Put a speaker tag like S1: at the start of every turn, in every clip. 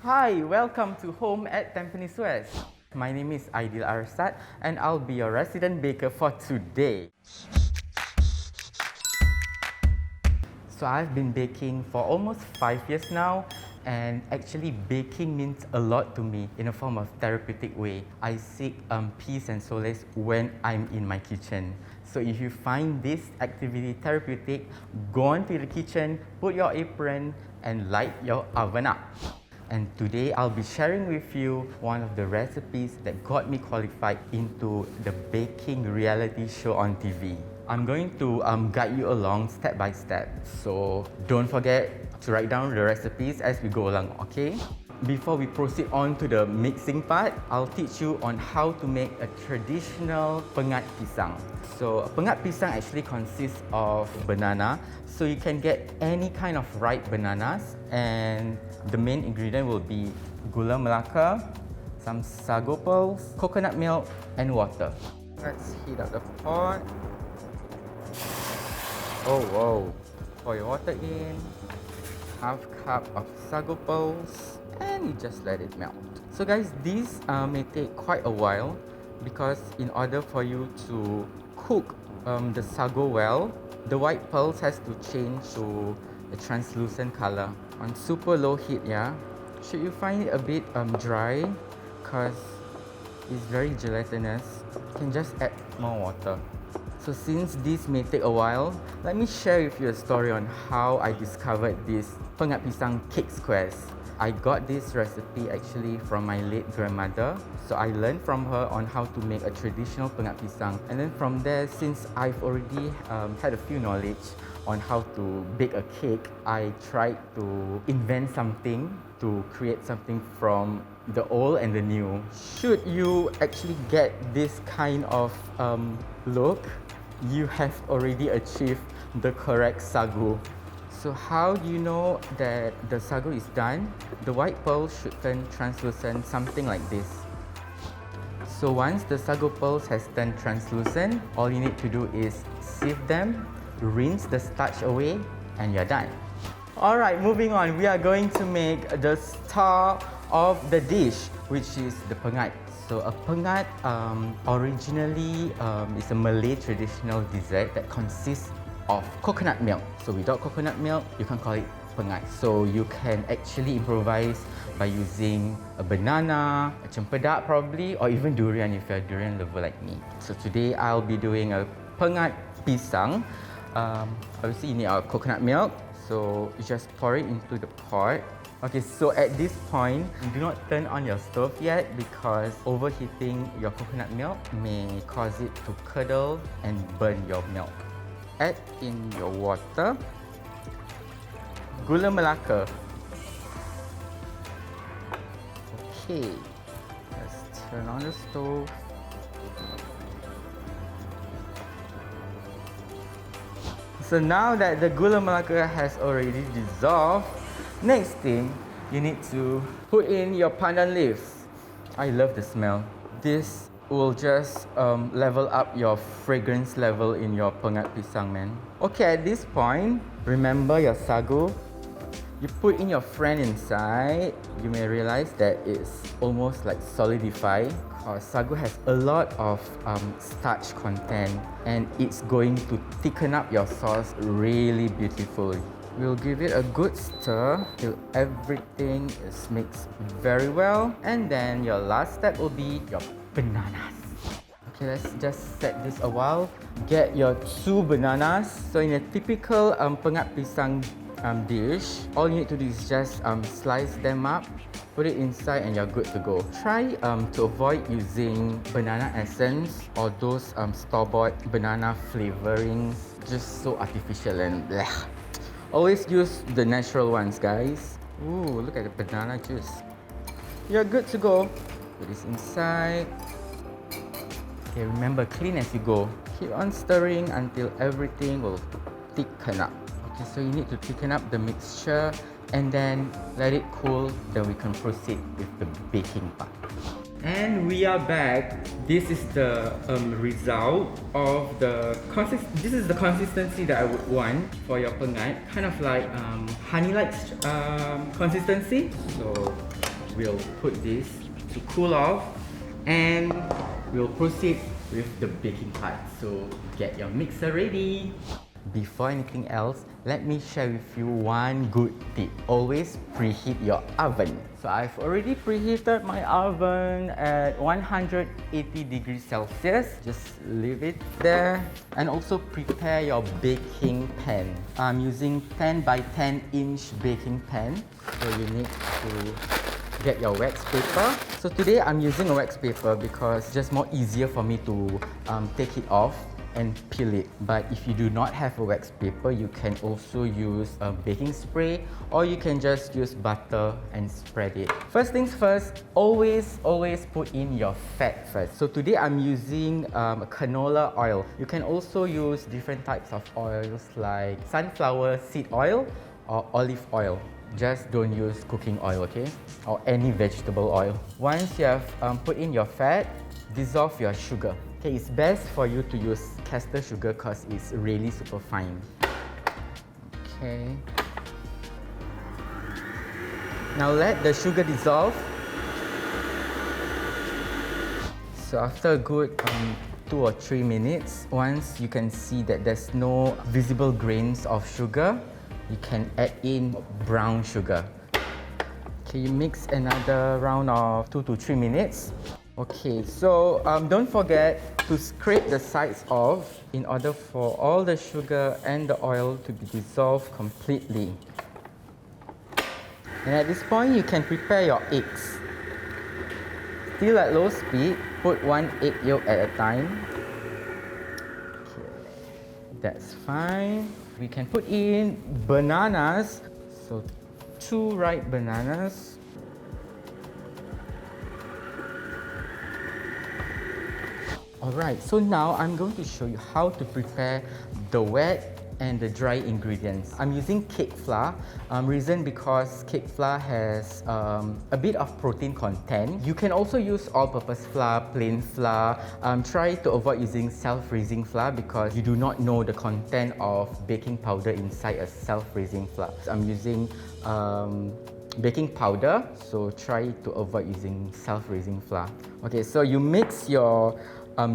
S1: Hi, welcome to Home at Tampines West. My name is Aidil Arsad and I'll be your resident baker for today. So I've been baking for almost 5 years now, and actually baking means a lot to me in a form of therapeutic way. I seek peace and solace when I'm in my kitchen. So if you find this activity therapeutic, go on to the kitchen, put your apron and light your oven up. And today I'll be sharing with you one of the recipes that got me qualified into the baking reality show on TV. I'm going to guide you along step by step. So don't forget to write down the recipes as we go along, okay? Before we proceed on to the mixing part, I'll teach you on how to make a traditional pengat pisang. So pengat pisang actually consists of banana. So you can get any kind of ripe bananas, and the main ingredient will be gula melaka, some sago pearls, coconut milk and water. Let's heat up the pot. Oh whoa, pour your water in, half cup of sago pearls, and you just let it melt. So guys, this may take quite a while because in order for you to cook the sago well, the white pearls has to change to a translucent color on super low heat. Yeah, should you find it a bit dry because it's very gelatinous, you can just add more water. So since this may take a while, let me share with you a story on how I discovered this Pengat Pisang cake squares. I got this recipe actually from my late grandmother. So I learned from her on how to make a traditional Pengat Pisang. And then from there, since I've already had a few knowledge on how to bake a cake, I tried to invent something to create something from the old and the new. Should you actually get this kind of look, you have already achieved the correct sago. So how do you know that the sago is done? The white pearl should turn translucent, something like this. So once the sago pearls has turned translucent, all you need to do is sieve them, rinse the starch away, and you're done. Alright, moving on, we are going to make the star of the dish, which is the pengat. So a pengat originally is a Malay traditional dessert that consists of coconut milk. So without coconut milk, you can call it pengat. So you can actually improvise by using a banana, a cempedak probably, or even durian if you're a durian lover like me. So today I'll be doing a pengat pisang. Obviously you need our coconut milk. So you just pour it into the pot. Okay, so at this point, do not turn on your stove yet because overheating your coconut milk may cause it to curdle and burn your milk. Add in your water, gula melaka. Okay, let's turn on the stove. So now that the gula melaka has already dissolved, next thing, you need to put in your pandan leaves. I love the smell. This will just level up your fragrance level in your pengat pisang, man. Okay, at this point, remember your sago. You put in your friend inside. You may realize that it's almost like solidified because sago has a lot of starch content and it's going to thicken up your sauce really beautifully. We'll give it a good stir till everything is mixed very well. And then your last step will be your bananas. Okay, let's just set this a while. Get your 2 bananas. So in a typical pengat pisang dish, all you need to do is just slice them up, put it inside and you're good to go. Try to avoid using banana essence or those store-bought banana flavorings. Just so artificial and bleh. Always use the natural ones, guys. Ooh, look at the banana juice. You're good to go. Put this inside. Okay, remember, clean as you go. Keep on stirring until everything will thicken up. Okay, so you need to thicken up the mixture and then let it cool. Then we can proceed with the baking part. And we are back. This is the result of the consistency that I would want for your pengat. Kind of like honey-like consistency. So we'll put this to cool off and we'll proceed with the baking part. So get your mixer ready. Before anything else, let me share with you one good tip. Always preheat your oven. So I've already preheated my oven at 180 degrees Celsius. Just leave it there. And also prepare your baking pan. I'm using 10 by 10 inch baking pan. So you need to get your wax paper. So today I'm using a wax paper because it's just more easier for me to take it off and peel it. But if you do not have a wax paper, you can also use a baking spray, or you can just use butter and spread it. First things first, always put in your fat first. So today I'm using canola oil. You can also use different types of oils like sunflower seed oil or olive oil. Just don't use cooking oil, okay? Or any vegetable oil. Once you have put in your fat, dissolve your sugar. Okay, it's best for you to use caster sugar because it's really super fine. Okay. Now let the sugar dissolve. So after a good 2 or 3 minutes, once you can see that there's no visible grains of sugar, you can add in brown sugar. Okay, you mix another round of 2 to 3 minutes. Okay, so don't forget to scrape the sides off in order for all the sugar and the oil to be dissolved completely. And at this point, you can prepare your eggs. Still at low speed, put 1 egg yolk at a time. Okay, that's fine. We can put in bananas. So 2 ripe bananas. Alright, so now I'm going to show you how to prepare the wet and the dry ingredients. I'm using cake flour. Reason because cake flour has a bit of protein content. You can also use all-purpose flour, plain flour. Try to avoid using self-raising flour because you do not know the content of baking powder inside a self-raising flour. So I'm using baking powder, so try to avoid using self-raising flour. Okay, so you mix your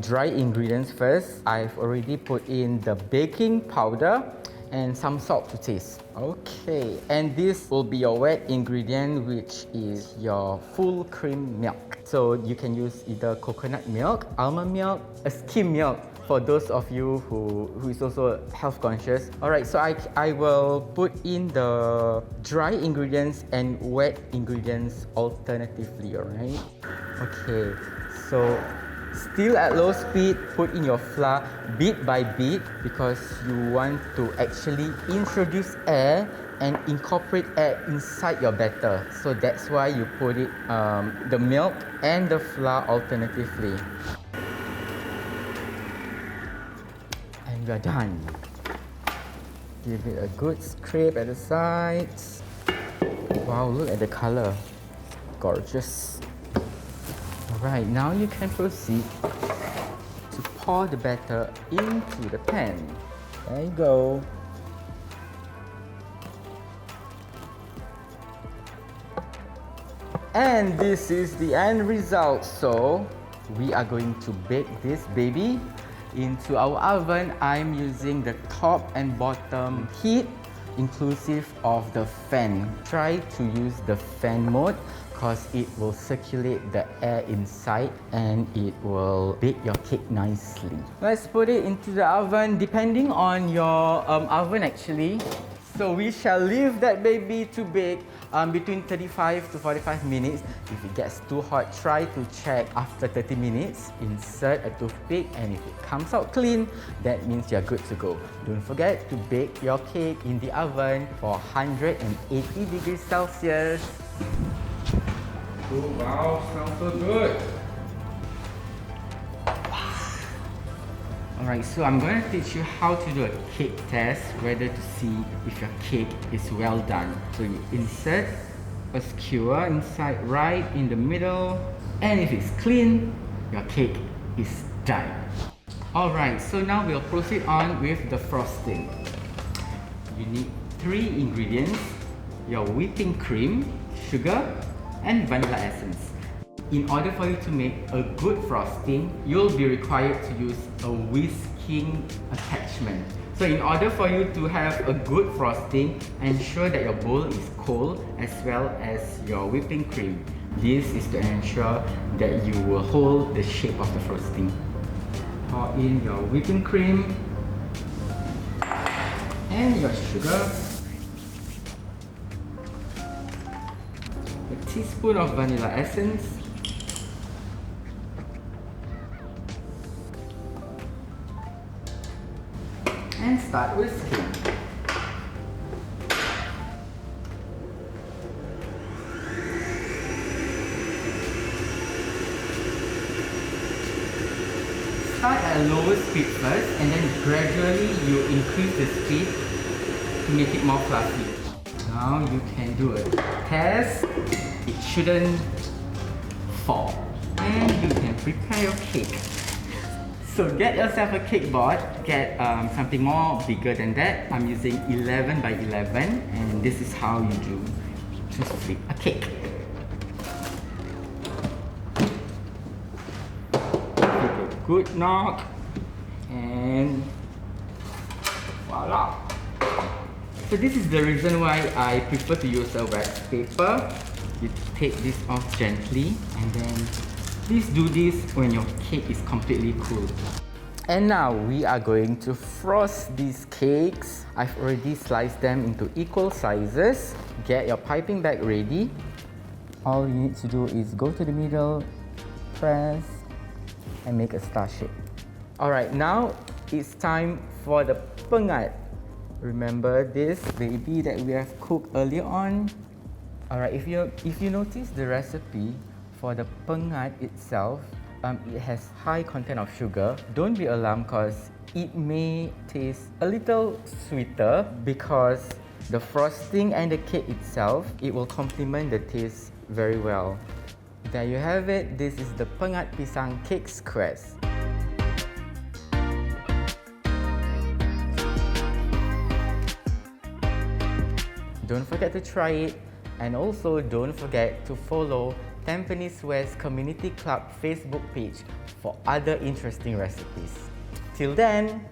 S1: dry ingredients first. I've already put in the baking powder and some salt to taste. Okay, and this will be your wet ingredient, which is your full cream milk. So you can use either coconut milk, almond milk, a skim milk for those of you who is also health conscious. Alright, so I will put in the dry ingredients and wet ingredients alternatively, alright? Okay, so still at low speed, put in your flour bit by bit because you want to actually introduce air and incorporate air inside your batter. So that's why you put it, the milk and the flour alternatively. And we're done. Give it a good scrape at the sides. Wow, look at the color. Gorgeous. Alright, now you can proceed to pour the batter into the pan. There you go. And this is the end result. So we are going to bake this baby into our oven. I'm using the top and bottom heat inclusive of the fan. Try to use the fan mode because it will circulate the air inside and it will bake your cake nicely. Let's put it into the oven depending on your oven actually. So we shall leave that baby to bake between 35 to 45 minutes. If it gets too hot, try to check after 30 minutes. Insert a toothpick and if it comes out clean, that means you're good to go. Don't forget to bake your cake in the oven for 180 degrees Celsius. Oh wow, smells so good. Alright, so I'm going to teach you how to do a cake test, whether to see if your cake is well done. So you insert a skewer inside right in the middle, and if it's clean, your cake is done. Alright, so now we'll proceed on with the frosting. You need 3 ingredients: your whipping cream, sugar, and vanilla essence. In order for you to make a good frosting, you'll be required to use a whisking attachment. So in order for you to have a good frosting, ensure that your bowl is cold as well as your whipping cream. This is to ensure that you will hold the shape of the frosting. Pour in your whipping cream and your sugar, a teaspoon of vanilla essence, and start whisking. Start at a lower speed first and then gradually you increase the speed to make it more fluffy. Now you can do a test. It shouldn't fall. And you can prepare your cake. So get yourself a cake board, get something more bigger than that. I'm using 11 by 11 and this is how you do to flip a cake. Give it a good knock and voila! So this is the reason why I prefer to use a wax paper. You take this off gently and then please do this when your cake is completely cool. And now we are going to frost these cakes. I've already sliced them into equal sizes. Get your piping bag ready. All you need to do is go to the middle, press, and make a star shape. Alright, now it's time for the pengat. Remember this baby that we have cooked earlier on? Alright, if you notice the recipe for the pengat itself, it has high content of sugar. Don't be alarmed because it may taste a little sweeter because the frosting and the cake itself, it will complement the taste very well. There you have it. This is the Pengat Pisang Squares. Don't forget to try it, and also don't forget to follow Tampines West Community Club Facebook page for other interesting recipes. Till then,